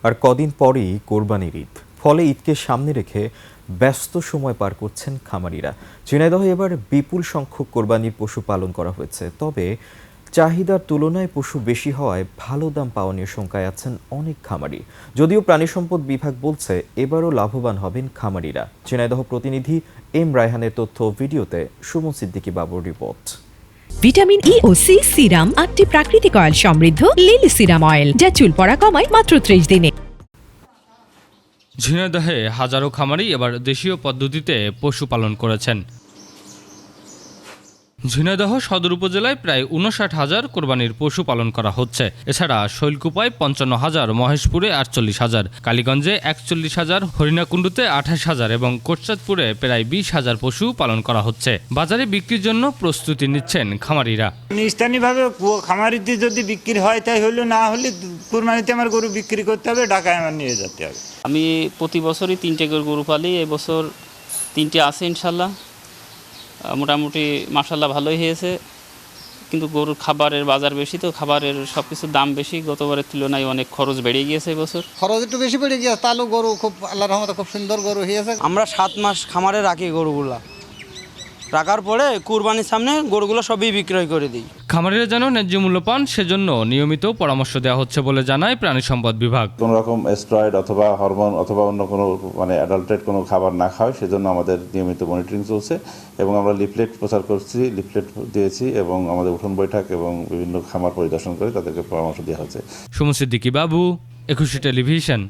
আর কদিন পরেই কোরবানির ঈদ, ফলে ঈদকে সামনে রেখে ব্যস্ত সময় পার করছেন খামারিরা। ঝিনাইদহে এবার বিপুল সংখ্যক কোরবানির পশু পালন করা হয়েছে, তবে চাহিদার তুলনায় পশু বেশি হওয়ায় ভালো দাম পাওয়া নিয়ে শঙ্কায় আছেন অনেক খামারি। যদিও প্রাণী সম্পদ বিভাগ বলছে এবারও লাভবান হবেন খামারিরা। ঝিনাইদহ প্রতিনিধি এম রায়হানের তথ্য ভিডিওতে সুমন সিদ্দিকী বাবুর রিপোর্ট। ভিটামিন ই ও সি সিরাম 8টি প্রাকৃতিক অয়েল সমৃদ্ধ লিলি সিরাম অয়েল, যা চুল পড়া কমায় মাত্র 30 দিনে। ঝিনাইদহে হাজারো খামারি এবার দেশীয় পদ্ধতিতে পশুপালন করেছেন। ঝিনাইদহ সদর উপজেলায় প্রায় 59,000 কোরবানির পশু পালন করা হচ্ছে। এছাড়া শৈলকুপায় 55,000, মহেশপুরে 48,000, কালীগঞ্জে 41,000, হরিণাকুণ্ডুতে 28,000 এবং কোটচাঁদপুরে প্রায় 20,000 পশু পালন করা হচ্ছে। বাজারে বিক্রির জন্য প্রস্তুতি নিচ্ছেন খামারিরা। স্থানীয়ভাবে খামারিতে যদি বিক্রি হয় তাই হলো, না হলে কুরবানিতে আমার গরু বিক্রি করতে হবে, ঢাকায় আমার নিয়ে যেতে হবে। আমি প্রতি বছরই 3টে গরু পালি, এবছর 3টে আছে ইনশাল্লাহ। মোটামুটি মাশাল্লাহ ভালোই হয়েছে, কিন্তু গরুর খাবারের বাজার বেশি, তো খাবারের সব কিছুর দাম বেশি। গতবারের তুলনায় অনেক খরচ বেড়ে গিয়েছে এবছর। খরচ একটু বেশি বেড়ে গিয়েছে, তাহলেও গরু খুব আল্লাহর রহমতে খুব সুন্দর গরু হয়েছে। আমরা 7 মাস খামারে রাখি গরুগুলা, রাখার পরে কুরবানির সামনে গরুগুলো সবই বিক্রয় করে দিই। খামারিরা যেন ন্যায্য মূল্য পান, সেজন্য নিয়মিত পরামর্শ দেওয়া হচ্ছে বলে জানায় প্রাণী সম্পদ বিভাগ। কোনো রকম স্টেরয়েড অথবা হরমোন অথবা অন্য কোনো অ্যাডাল্টেড কোনো খাবার না খাওয়ায় সেজন্য আমাদের নিয়মিত মনিটরিং চলছে এবং আমরা লিফলেট প্রচার করছি, লিফলেট দিয়েছি এবং আমাদের উঠোন বৈঠক এবং বিভিন্ন খামার পরিদর্শন করে তাদেরকে পরামর্শ দেওয়া হচ্ছে। সুমন সিদ্দিকী বাবু, 21 টেলিভিশন।